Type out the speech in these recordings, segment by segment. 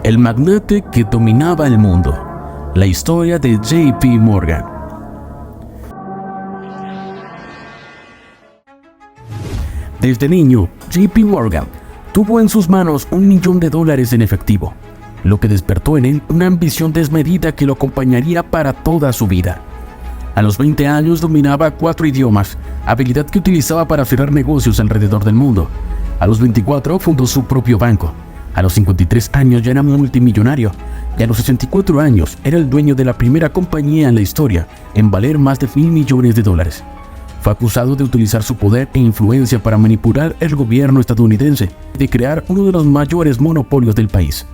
El magnate que dominaba el mundo. La historia de J.P. Morgan. Desde niño, J.P. Morgan tuvo en sus manos $1 millón en efectivo, lo que despertó en él una ambición desmedida que lo acompañaría para toda su vida. A los 20 años dominaba 4 idiomas, habilidad que utilizaba para cerrar negocios alrededor del mundo. A los 24 fundó su propio banco. A los 53 años ya era multimillonario, y a los 64 años era el dueño de la primera compañía en la historia en valer más de $1.000 millones. Fue acusado de utilizar su poder e influencia para manipular el gobierno estadounidense y de crear uno de los mayores monopolios del país.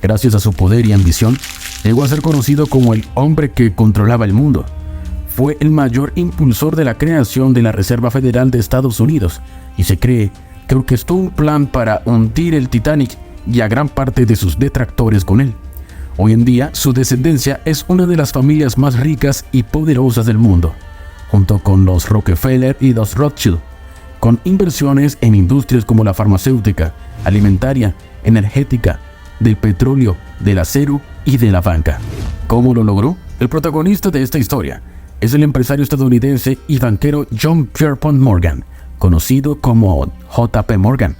Gracias a su poder y ambición, llegó a ser conocido como el hombre que controlaba el mundo. Fue el mayor impulsor de la creación de la Reserva Federal de Estados Unidos y se cree que orquestó un plan para hundir el Titanic y a gran parte de sus detractores con él. Hoy en día, su descendencia es una de las familias más ricas y poderosas del mundo, junto con los Rockefeller y los Rothschild, con inversiones en industrias como la farmacéutica, alimentaria, energética, del petróleo, del acero y de la banca. ¿Cómo lo logró? El protagonista de esta historia es el empresario estadounidense y banquero John Pierpont Morgan, conocido como J.P. Morgan,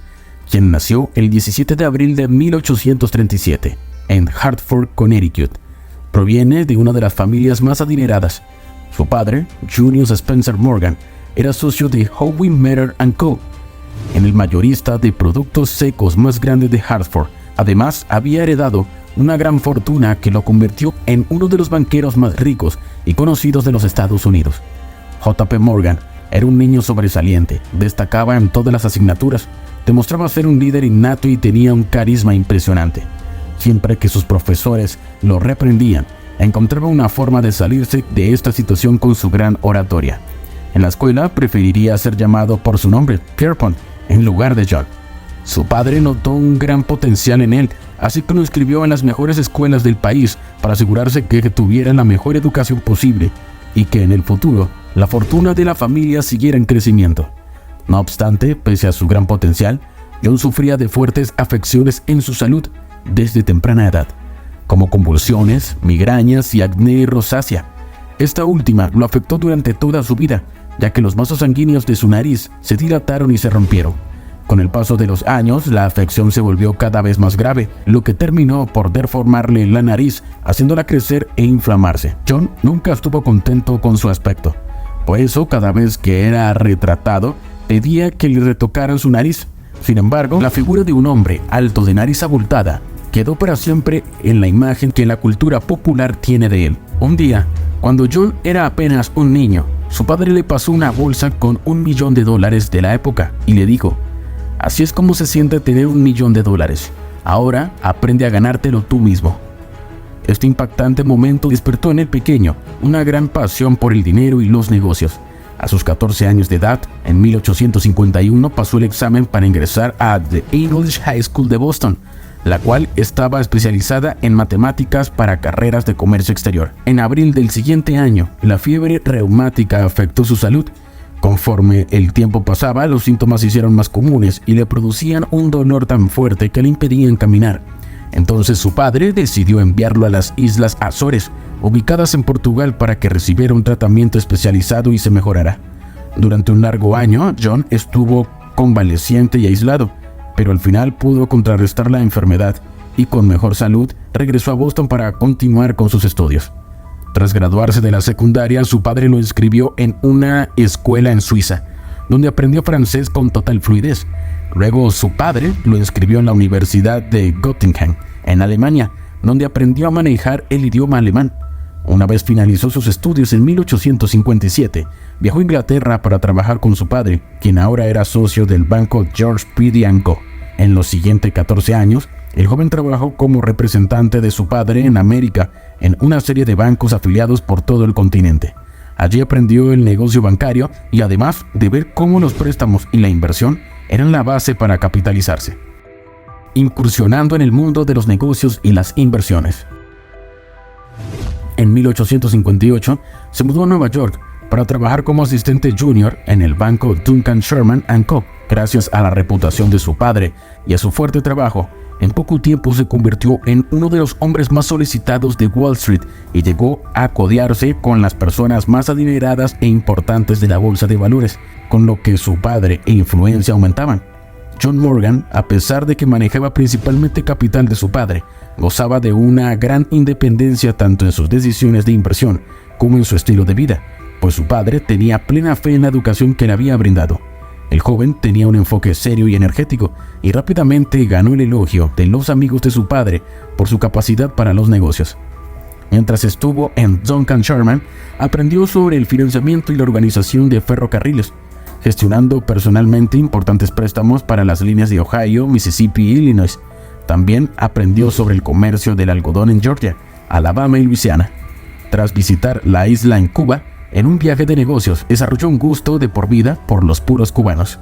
quien nació el 17 de abril de 1837 en Hartford, Connecticut. Proviene de una de las familias más adineradas. Su padre, Junius Spencer Morgan, era socio de Howie Metter & Co., en el mayorista de productos secos más grande de Hartford. Además, había heredado una gran fortuna que lo convirtió en uno de los banqueros más ricos y conocidos de los Estados Unidos. J.P. Morgan era un niño sobresaliente, destacaba en todas las asignaturas, demostraba ser un líder innato y tenía un carisma impresionante. Siempre que sus profesores lo reprendían, encontraba una forma de salirse de esta situación con su gran oratoria. En la escuela preferiría ser llamado por su nombre, Pierpont, en lugar de John. Su padre notó un gran potencial en él, así que lo inscribió en las mejores escuelas del país para asegurarse que tuviera la mejor educación posible y que en el futuro la fortuna de la familia siguiera en crecimiento. No obstante, pese a su gran potencial, John sufría de fuertes afecciones en su salud desde temprana edad, como convulsiones, migrañas y acné rosácea. Esta última lo afectó durante toda su vida, ya que los vasos sanguíneos de su nariz se dilataron y se rompieron. Con el paso de los años, la afección se volvió cada vez más grave, lo que terminó por deformarle la nariz, haciéndola crecer e inflamarse. John nunca estuvo contento con su aspecto. Por eso, cada vez que era retratado, pedía que le retocaran su nariz. Sin embargo, la figura de un hombre alto de nariz abultada quedó para siempre en la imagen que la cultura popular tiene de él. Un día, cuando John era apenas un niño, su padre le pasó una bolsa con $1 millón de la época y le dijo: así es como se siente tener $1 millón. Ahora aprende a ganártelo tú mismo. Este impactante momento despertó en el pequeño una gran pasión por el dinero y los negocios. A sus 14 años de edad, en 1851 pasó el examen para ingresar a The English High School de Boston, la cual estaba especializada en matemáticas para carreras de comercio exterior. En abril del siguiente año, la fiebre reumática afectó su salud. Conforme el tiempo pasaba, los síntomas se hicieron más comunes y le producían un dolor tan fuerte que le impedían caminar. Entonces su padre decidió enviarlo a las Islas Azores, ubicadas en Portugal, para que recibiera un tratamiento especializado y se mejorara. Durante un largo año, John estuvo convaleciente y aislado, pero al final pudo contrarrestar la enfermedad y con mejor salud regresó a Boston para continuar con sus estudios. Tras graduarse de la secundaria, su padre lo inscribió en una escuela en Suiza, donde aprendió francés con total fluidez. Luego su padre lo inscribió en la Universidad de Göttingen, en Alemania, donde aprendió a manejar el idioma alemán. Una vez finalizó sus estudios en 1857, viajó a Inglaterra para trabajar con su padre, quien ahora era socio del banco George Peabody & Co. En los siguientes 14 años, el joven trabajó como representante de su padre en América, en una serie de bancos afiliados por todo el continente. Allí aprendió el negocio bancario y además de ver cómo los préstamos y la inversión eran la base para capitalizarse, incursionando en el mundo de los negocios y las inversiones. En 1858 se mudó a Nueva York para trabajar como asistente junior en el banco Duncan Sherman & Co. Gracias a la reputación de su padre y a su fuerte trabajo, En poco tiempo se convirtió en uno de los hombres más solicitados de Wall Street y llegó a codearse con las personas más adineradas e importantes de la bolsa de valores, con lo que su padre e influencia aumentaban. John Morgan, a pesar de que manejaba principalmente capital de su padre, gozaba de una gran independencia tanto en sus decisiones de inversión como en su estilo de vida, pues su padre tenía plena fe en la educación que le había brindado. El joven tenía un enfoque serio y energético y rápidamente ganó el elogio de los amigos de su padre por su capacidad para los negocios. Mientras estuvo en Duncan Sherman, aprendió sobre el financiamiento y la organización de ferrocarriles, gestionando personalmente importantes préstamos para las líneas de Ohio, Mississippi y Illinois. También aprendió sobre el comercio del algodón en Georgia, Alabama y Luisiana. Tras visitar la isla en Cuba, en un viaje de negocios, desarrolló un gusto de por vida por los puros cubanos.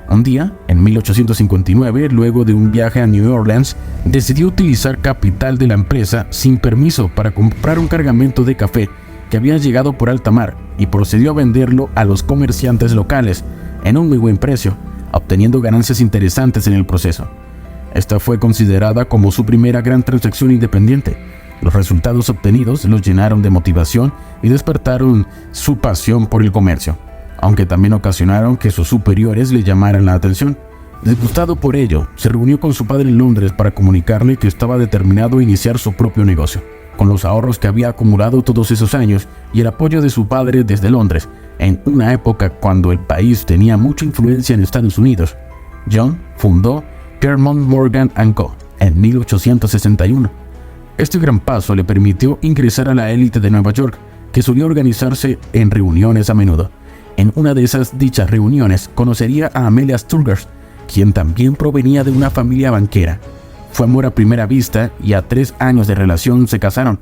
Un día, en 1859, luego de un viaje a New Orleans, decidió utilizar capital de la empresa sin permiso para comprar un cargamento de café que había llegado por alta mar y procedió a venderlo a los comerciantes locales en un muy buen precio, obteniendo ganancias interesantes en el proceso. Esta fue considerada como su primera gran transacción independiente. Los resultados obtenidos los llenaron de motivación y despertaron su pasión por el comercio, aunque también ocasionaron que sus superiores le llamaran la atención. Disgustado por ello, se reunió con su padre en Londres para comunicarle que estaba determinado a iniciar su propio negocio. Con los ahorros que había acumulado todos esos años y el apoyo de su padre desde Londres, en una época cuando el país tenía mucha influencia en Estados Unidos, John fundó Claremont Morgan & Co. en 1861. Este gran paso le permitió ingresar a la élite de Nueva York, que solía organizarse en reuniones a menudo. En una de esas dichas reuniones conocería a Amelia Sturgis, quien también provenía de una familia banquera. Fue amor a primera vista y a 3 años de relación se casaron.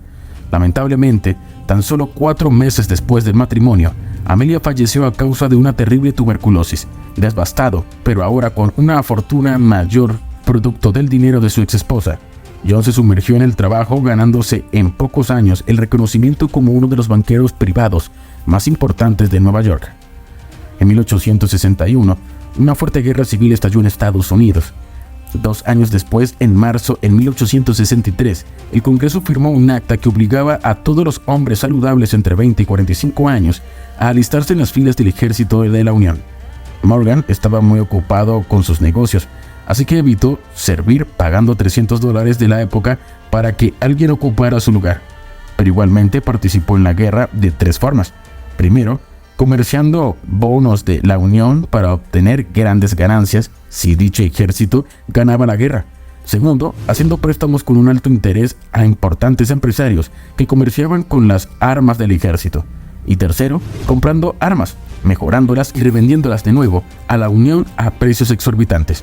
Lamentablemente, tan solo 4 meses después del matrimonio, Amelia falleció a causa de una terrible tuberculosis. Devastado, pero ahora con una fortuna mayor producto del dinero de su exesposa, John se sumergió en el trabajo, ganándose en pocos años el reconocimiento como uno de los banqueros privados más importantes de Nueva York. En 1861, una fuerte guerra civil estalló en Estados Unidos. 2 años después, en marzo de 1863, el Congreso firmó un acta que obligaba a todos los hombres saludables entre 20 y 45 años a alistarse en las filas del ejército de la Unión. Morgan estaba muy ocupado con sus negocios, así que evitó servir pagando $300 de la época para que alguien ocupara su lugar. Pero igualmente participó en la guerra de 3 formas. Primero, comerciando bonos de la Unión para obtener grandes ganancias si dicho ejército ganaba la guerra. Segundo, haciendo préstamos con un alto interés a importantes empresarios que comerciaban con las armas del ejército. Y tercero, comprando armas, mejorándolas y revendiéndolas de nuevo a la Unión a precios exorbitantes,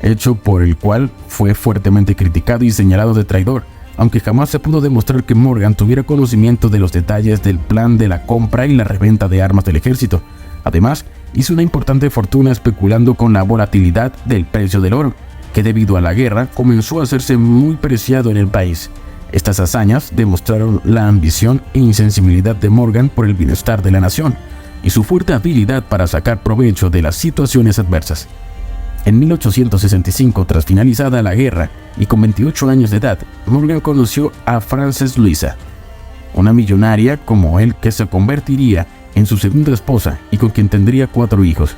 hecho por el cual fue fuertemente criticado y señalado de traidor, aunque jamás se pudo demostrar que Morgan tuviera conocimiento de los detalles del plan de la compra y la reventa de armas del ejército. Además, hizo una importante fortuna especulando con la volatilidad del precio del oro, que debido a la guerra comenzó a hacerse muy preciado en el país. Estas hazañas demostraron la ambición e insensibilidad de Morgan por el bienestar de la nación y su fuerte habilidad para sacar provecho de las situaciones adversas. En 1865, tras finalizada la guerra y con 28 años de edad, Morgan conoció a Frances Louisa, una millonaria como él que se convertiría en su segunda esposa y con quien tendría 4 hijos.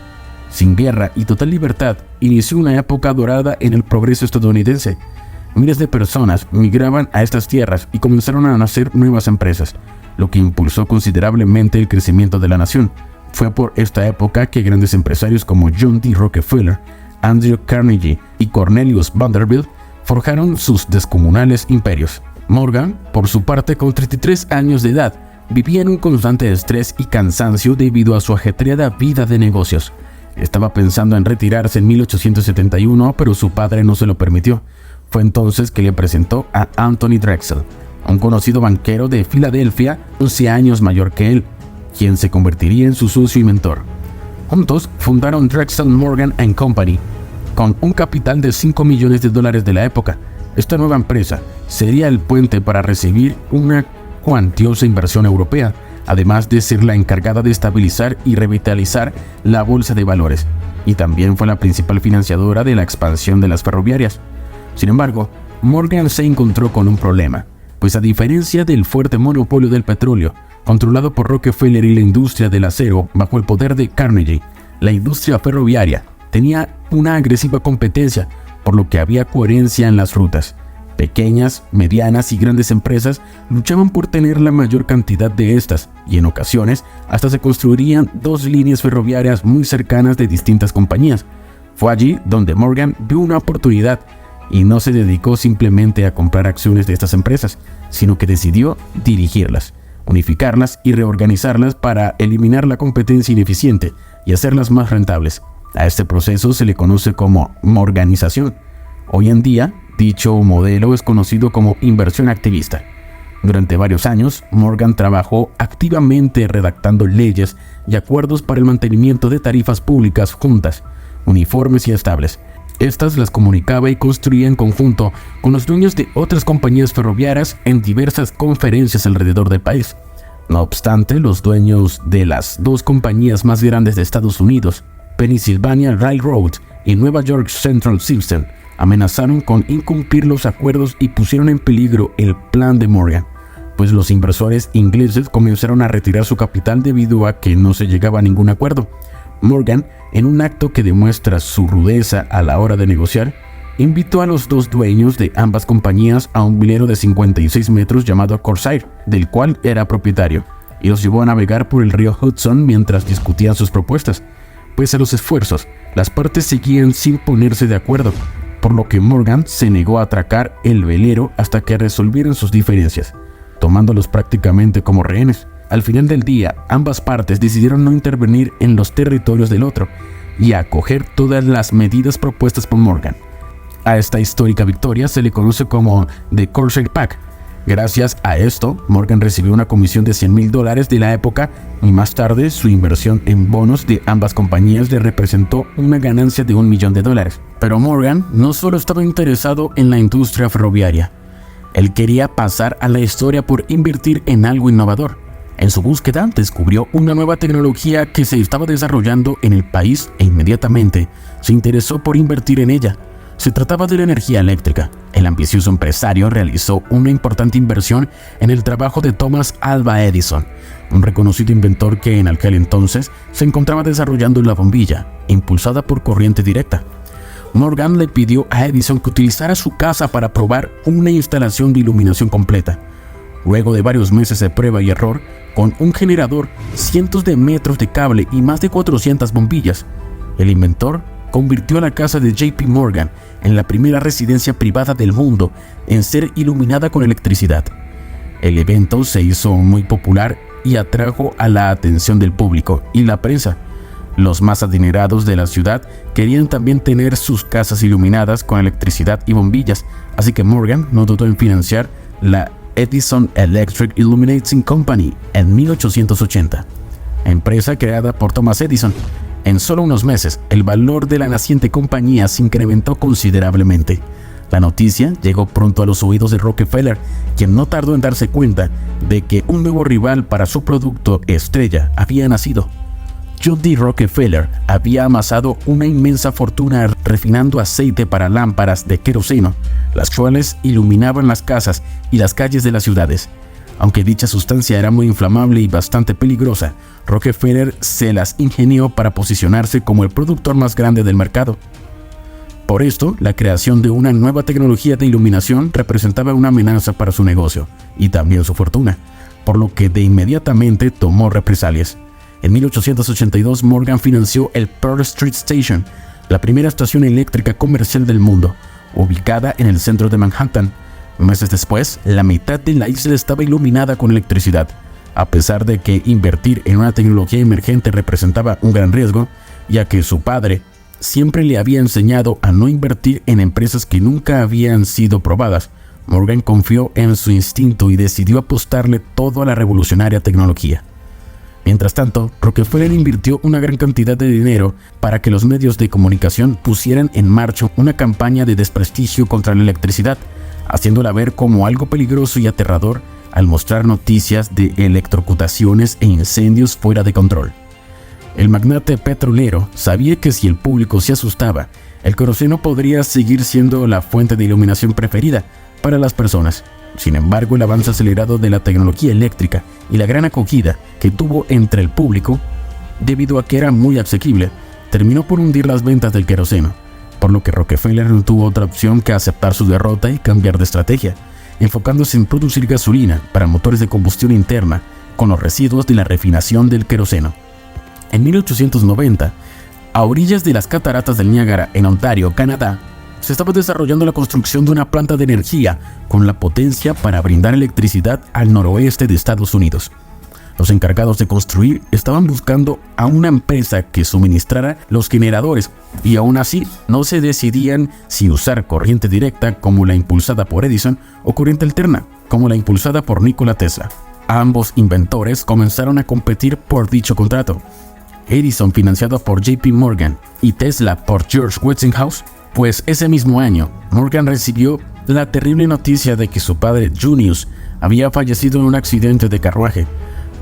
Sin guerra y total libertad, inició una época dorada en el progreso estadounidense. Miles de personas migraban a estas tierras y comenzaron a nacer nuevas empresas, lo que impulsó considerablemente el crecimiento de la nación. Fue por esta época que grandes empresarios como John D. Rockefeller, Andrew Carnegie y Cornelius Vanderbilt forjaron sus descomunales imperios. Morgan, por su parte, con 33 años de edad, vivía en un constante estrés y cansancio debido a su ajetreada vida de negocios. Estaba pensando en retirarse en 1871, pero su padre no se lo permitió. Fue entonces que le presentó a Anthony Drexel, un conocido banquero de Filadelfia, 11 años mayor que él, quien se convertiría en su socio y mentor. Juntos fundaron Drexel Morgan & Company, con un capital de $5 millones de la época. Esta nueva empresa sería el puente para recibir una cuantiosa inversión europea, además de ser la encargada de estabilizar y revitalizar la bolsa de valores, y también fue la principal financiadora de la expansión de las ferroviarias. Sin embargo, Morgan se encontró con un problema, pues a diferencia del fuerte monopolio del petróleo, controlado por Rockefeller y la industria del acero bajo el poder de Carnegie, la industria ferroviaria tenía una agresiva competencia, por lo que había coherencia en las rutas. Pequeñas, medianas y grandes empresas luchaban por tener la mayor cantidad de estas, y en ocasiones hasta se construirían dos líneas ferroviarias muy cercanas de distintas compañías. Fue allí donde Morgan vio una oportunidad y no se dedicó simplemente a comprar acciones de estas empresas, sino que decidió dirigirlas, unificarlas y reorganizarlas para eliminar la competencia ineficiente y hacerlas más rentables. A este proceso se le conoce como morganización. Hoy en día, dicho modelo es conocido como inversión activista. Durante varios años, Morgan trabajó activamente redactando leyes y acuerdos para el mantenimiento de tarifas públicas juntas, uniformes y estables. Estas las comunicaba y construía en conjunto con los dueños de otras compañías ferroviarias en diversas conferencias alrededor del país. No obstante, los dueños de las dos compañías más grandes de Estados Unidos, Pennsylvania Railroad y Nueva York Central System, amenazaron con incumplir los acuerdos y pusieron en peligro el plan de Morgan, pues los inversores ingleses comenzaron a retirar su capital debido a que no se llegaba a ningún acuerdo. Morgan, en un acto que demuestra su rudeza a la hora de negociar, invitó a los dos dueños de ambas compañías a un velero de 56 metros llamado Corsair, del cual era propietario, y los llevó a navegar por el río Hudson mientras discutían sus propuestas. Pese a los esfuerzos, las partes seguían sin ponerse de acuerdo, por lo que Morgan se negó a atracar el velero hasta que resolvieran sus diferencias, tomándolos prácticamente como rehenes. Al final del día, ambas partes decidieron no intervenir en los territorios del otro y acoger todas las medidas propuestas por Morgan. A esta histórica victoria se le conoce como The Corsair Pact. Gracias a esto, Morgan recibió una comisión de $100,000 de la época y más tarde su inversión en bonos de ambas compañías le representó una ganancia de $1 millón. Pero Morgan no solo estaba interesado en la industria ferroviaria. Él quería pasar a la historia por invertir en algo innovador. En su búsqueda descubrió una nueva tecnología que se estaba desarrollando en el país e inmediatamente se interesó por invertir en ella. Se trataba de la energía eléctrica. El ambicioso empresario realizó una importante inversión en el trabajo de Thomas Alva Edison, un reconocido inventor que en aquel entonces se encontraba desarrollando la bombilla, impulsada por corriente directa. Morgan le pidió a Edison que utilizara su casa para probar una instalación de iluminación completa. Luego de varios meses de prueba y error, con un generador, cientos de metros de cable y más de 400 bombillas, el inventor convirtió a la casa de JP Morgan en la primera residencia privada del mundo en ser iluminada con electricidad. El evento se hizo muy popular y atrajo a la atención del público y la prensa. Los más adinerados de la ciudad querían también tener sus casas iluminadas con electricidad y bombillas, así que Morgan no dudó en financiar la Edison Electric Illuminating Company en 1880, empresa creada por Thomas Edison. En solo unos meses, el valor de la naciente compañía se incrementó considerablemente. La noticia llegó pronto a los oídos de Rockefeller, quien no tardó en darse cuenta de que un nuevo rival para su producto estrella había nacido. John D. Rockefeller había amasado una inmensa fortuna refinando aceite para lámparas de queroseno, las cuales iluminaban las casas y las calles de las ciudades. Aunque dicha sustancia era muy inflamable y bastante peligrosa, Rockefeller se las ingenió para posicionarse como el productor más grande del mercado. Por esto, la creación de una nueva tecnología de iluminación representaba una amenaza para su negocio y también su fortuna, por lo que de inmediatamente tomó represalias. En 1882, Morgan financió el Pearl Street Station, la primera estación eléctrica comercial del mundo, ubicada en el centro de Manhattan. Meses después, la mitad de la isla estaba iluminada con electricidad. A pesar de que invertir en una tecnología emergente representaba un gran riesgo, ya que su padre siempre le había enseñado a no invertir en empresas que nunca habían sido probadas, Morgan confió en su instinto y decidió apostarle todo a la revolucionaria tecnología. Mientras tanto, Rockefeller invirtió una gran cantidad de dinero para que los medios de comunicación pusieran en marcha una campaña de desprestigio contra la electricidad, haciéndola ver como algo peligroso y aterrador al mostrar noticias de electrocutaciones e incendios fuera de control. El magnate petrolero sabía que si el público se asustaba, el queroseno podría seguir siendo la fuente de iluminación preferida para las personas. Sin embargo, el avance acelerado de la tecnología eléctrica y la gran acogida que tuvo entre el público, debido a que era muy asequible, terminó por hundir las ventas del queroseno, por lo que Rockefeller no tuvo otra opción que aceptar su derrota y cambiar de estrategia, enfocándose en producir gasolina para motores de combustión interna con los residuos de la refinación del queroseno. En 1890, a orillas de las cataratas del Niágara en Ontario, Canadá, se estaba desarrollando la construcción de una planta de energía con la potencia para brindar electricidad al noroeste de Estados Unidos. Los encargados de construir estaban buscando a una empresa que suministrara los generadores y aún así no se decidían si usar corriente directa como la impulsada por Edison o corriente alterna como la impulsada por Nikola Tesla. Ambos inventores comenzaron a competir por dicho contrato. Edison financiado por JP Morgan y Tesla por George Westinghouse, pues ese mismo año Morgan recibió la terrible noticia de que su padre Junius había fallecido en un accidente de carruaje.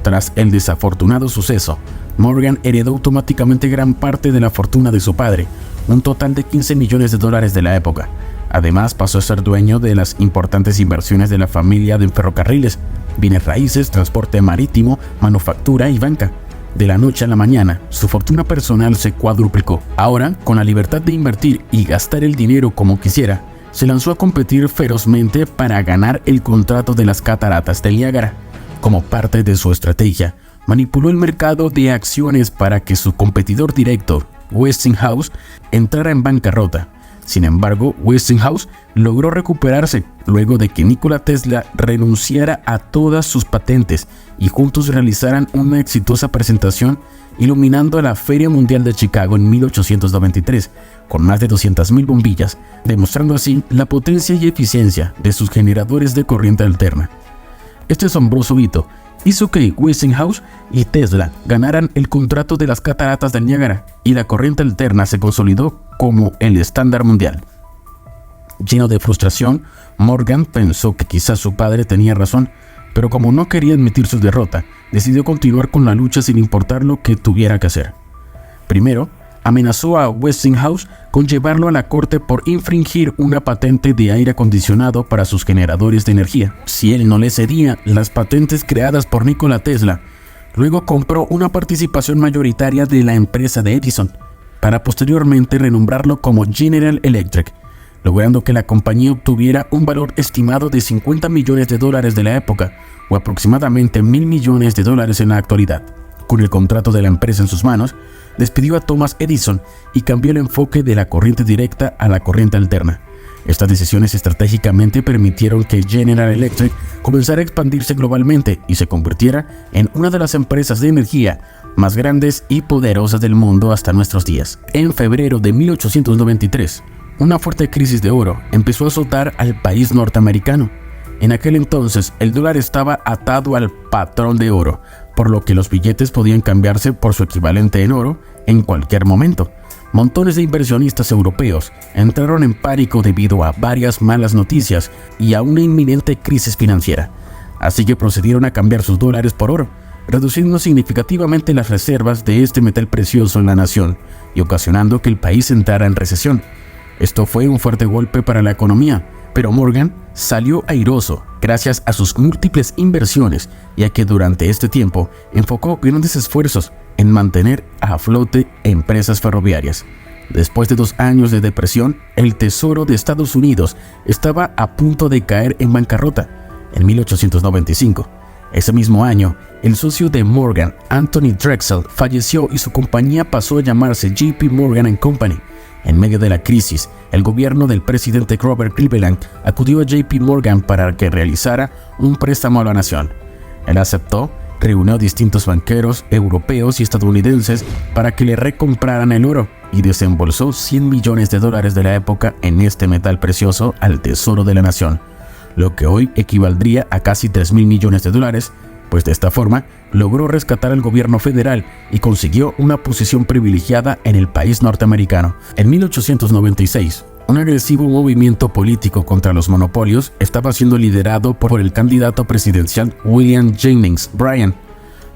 Tras el desafortunado suceso, Morgan heredó automáticamente gran parte de la fortuna de su padre, un total de $15 millones de la época. Además, pasó a ser dueño de las importantes inversiones de la familia de ferrocarriles, bienes raíces, transporte marítimo, manufactura y banca. De la noche a la mañana, su fortuna personal se cuadruplicó. Ahora, con la libertad de invertir y gastar el dinero como quisiera, se lanzó a competir ferozmente para ganar el contrato de las cataratas del Niágara. Como parte de su estrategia, manipuló el mercado de acciones para que su competidor directo, Westinghouse, entrara en bancarrota. Sin embargo, Westinghouse logró recuperarse luego de que Nikola Tesla renunciara a todas sus patentes y juntos realizaran una exitosa presentación iluminando la Feria Mundial de Chicago en 1893 con más de 200.000 bombillas, demostrando así la potencia y eficiencia de sus generadores de corriente alterna. Este asombroso hito hizo que Westinghouse y Tesla ganaran el contrato de las cataratas del Niágara y la corriente alterna se consolidó como el estándar mundial. Lleno de frustración, Morgan pensó que quizás su padre tenía razón, pero como no quería admitir su derrota, decidió continuar con la lucha sin importar lo que tuviera que hacer. Primero, amenazó a Westinghouse con llevarlo a la corte por infringir una patente de aire acondicionado para sus generadores de energía, si él no le cedía las patentes creadas por Nikola Tesla. Luego compró una participación mayoritaria de la empresa de Edison, para posteriormente renombrarlo como General Electric, logrando que la compañía obtuviera un valor estimado de $50 millones de la época, o aproximadamente $1.000 millones en la actualidad. Con el contrato de la empresa en sus manos, despidió a Thomas Edison y cambió el enfoque de la corriente directa a la corriente alterna. Estas decisiones estratégicamente permitieron que General Electric comenzara a expandirse globalmente y se convirtiera en una de las empresas de energía más grandes y poderosas del mundo hasta nuestros días. En febrero de 1893, una fuerte crisis de oro empezó a azotar al país norteamericano. En aquel entonces, el dólar estaba atado al patrón de oro, por lo que los billetes podían cambiarse por su equivalente en oro en cualquier momento. Montones de inversionistas europeos entraron en pánico debido a varias malas noticias y a una inminente crisis financiera, así que procedieron a cambiar sus dólares por oro, reduciendo significativamente las reservas de este metal precioso en la nación y ocasionando que el país entrara en recesión. Esto fue un fuerte golpe para la economía, pero Morgan salió airoso gracias a sus múltiples inversiones, ya que durante este tiempo enfocó grandes esfuerzos en mantener a flote empresas ferroviarias. Después de 2 años de depresión, el Tesoro de Estados Unidos estaba a punto de caer en bancarrota. En 1895, ese mismo año, el socio de Morgan, Anthony Drexel, falleció y su compañía pasó a llamarse JP Morgan & Company. En medio de la crisis, el gobierno del presidente Grover Cleveland acudió a JP Morgan para que realizara un préstamo a la nación. Él aceptó, reunió a distintos banqueros europeos y estadounidenses para que le recompraran el oro y desembolsó $100 millones de la época en este metal precioso al tesoro de la nación, lo que hoy equivaldría a casi $3.000 millones, pues de esta forma logró rescatar al gobierno federal y consiguió una posición privilegiada en el país norteamericano. En 1896, un agresivo movimiento político contra los monopolios estaba siendo liderado por el candidato presidencial William Jennings Bryan.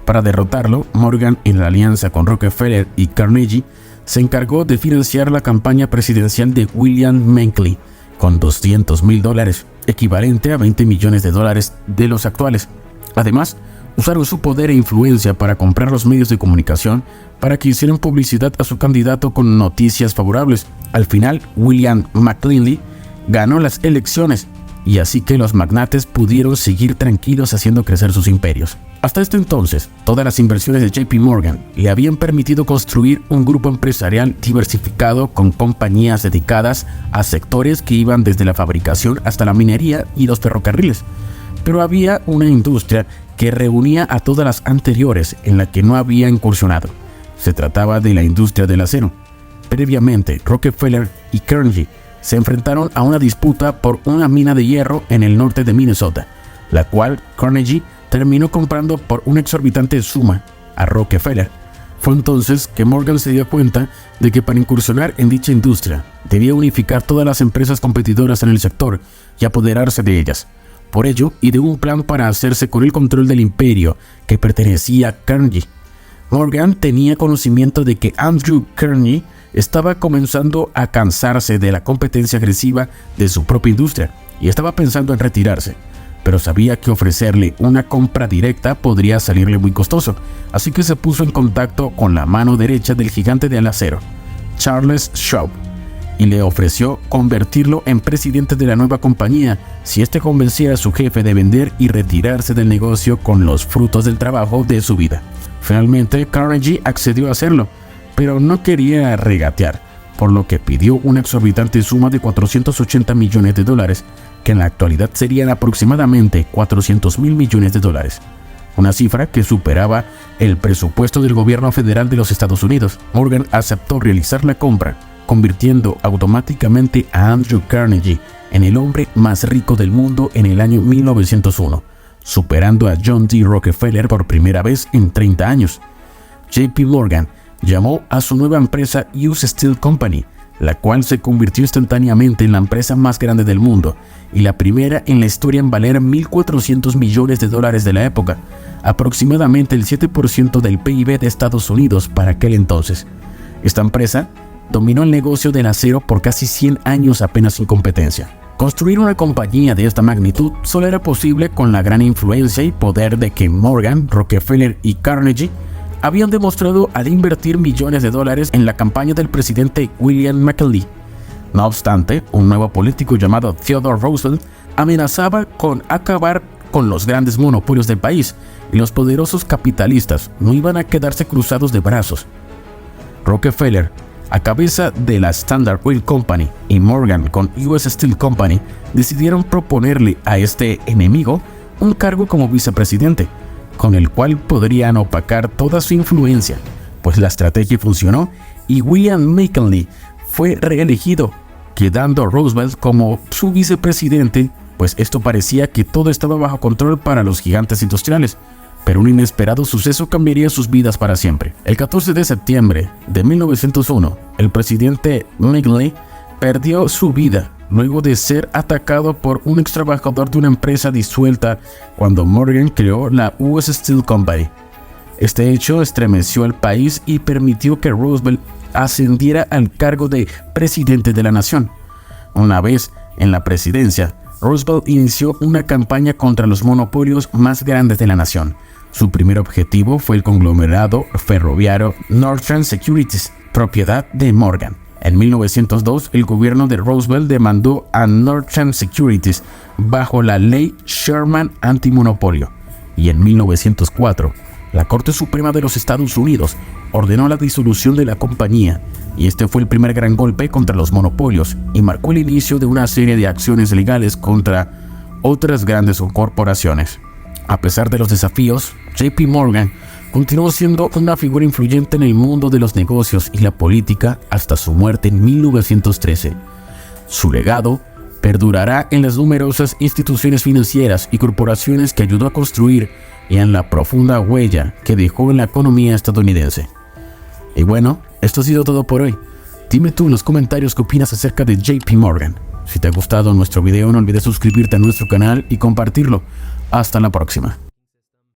Para derrotarlo, Morgan, en la alianza con Rockefeller y Carnegie, se encargó de financiar la campaña presidencial de William McKinley con $200,000, equivalente a $20 millones de los actuales. Además, usaron su poder e influencia para comprar los medios de comunicación para que hicieran publicidad a su candidato con noticias favorables. Al final, William McKinley ganó las elecciones, y así que los magnates pudieron seguir tranquilos haciendo crecer sus imperios. Hasta este entonces, todas las inversiones de JP Morgan le habían permitido construir un grupo empresarial diversificado con compañías dedicadas a sectores que iban desde la fabricación hasta la minería y los ferrocarriles. Pero había una industria que reunía a todas las anteriores en la que no había incursionado. Se trataba de la industria del acero. Previamente, Rockefeller y Carnegie se enfrentaron a una disputa por una mina de hierro en el norte de Minnesota, la cual Carnegie terminó comprando por una exorbitante suma a Rockefeller. Fue entonces que Morgan se dio cuenta de que para incursionar en dicha industria debía unificar todas las empresas competidoras en el sector y apoderarse de ellas. Por ello, ideó un plan para hacerse con el control del imperio que pertenecía a Carnegie. Morgan tenía conocimiento de que Andrew Carnegie estaba comenzando a cansarse de la competencia agresiva de su propia industria y estaba pensando en retirarse, pero sabía que ofrecerle una compra directa podría salirle muy costoso, así que se puso en contacto con la mano derecha del gigante del acero, Charles Schwab, y le ofreció convertirlo en presidente de la nueva compañía si éste convencía a su jefe de vender y retirarse del negocio con los frutos del trabajo de su vida. Finalmente, Carnegie accedió a hacerlo, pero no quería regatear, por lo que pidió una exorbitante suma de $480 millones, que en la actualidad serían aproximadamente $400,000 millones, una cifra que superaba el presupuesto del gobierno federal de los Estados Unidos. Morgan aceptó realizar la compra, convirtiendo automáticamente a Andrew Carnegie en el hombre más rico del mundo en el año 1901, superando a John D. Rockefeller por primera vez en 30 años. JP Morgan llamó a su nueva empresa US Steel Company, la cual se convirtió instantáneamente en la empresa más grande del mundo y la primera en la historia en valer $1,400 millones de la época, aproximadamente el 7% del PIB de Estados Unidos para aquel entonces. Esta empresa dominó el negocio del acero por casi 100 años apenas sin competencia. Construir una compañía de esta magnitud solo era posible con la gran influencia y poder de que Morgan, Rockefeller y Carnegie habían demostrado al invertir millones de dólares en la campaña del presidente William McKinley. No obstante, un nuevo político llamado Theodore Roosevelt amenazaba con acabar con los grandes monopolios del país, y los poderosos capitalistas no iban a quedarse cruzados de brazos. Rockefeller, a cabeza de la Standard Oil Company, y Morgan con US Steel Company, decidieron proponerle a este enemigo un cargo como vicepresidente, con el cual podrían opacar toda su influencia, pues la estrategia funcionó y William McKinley fue reelegido, quedando Roosevelt como su vicepresidente, pues esto parecía que todo estaba bajo control para los gigantes industriales, pero un inesperado suceso cambiaría sus vidas para siempre. El 14 de septiembre de 1901, el presidente McKinley perdió su vida luego de ser atacado por un ex trabajador de una empresa disuelta cuando Morgan creó la US Steel Company. Este hecho estremeció al país y permitió que Roosevelt ascendiera al cargo de presidente de la nación. Una vez en la presidencia, Roosevelt inició una campaña contra los monopolios más grandes de la nación. Su primer objetivo fue el conglomerado ferroviario Northern Securities, propiedad de Morgan. En 1902, el gobierno de Roosevelt demandó a Northern Securities bajo la ley Sherman antimonopolio, y en 1904, la Corte Suprema de los Estados Unidos ordenó la disolución de la compañía, y este fue el primer gran golpe contra los monopolios y marcó el inicio de una serie de acciones legales contra otras grandes corporaciones. A pesar de los desafíos, JP Morgan continuó siendo una figura influyente en el mundo de los negocios y la política hasta su muerte en 1913. Su legado perdurará en las numerosas instituciones financieras y corporaciones que ayudó a construir y en la profunda huella que dejó en la economía estadounidense. Y bueno, esto ha sido todo por hoy. Dime tú en los comentarios qué opinas acerca de JP Morgan. Si te ha gustado nuestro video, no olvides suscribirte a nuestro canal y compartirlo. Hasta la próxima.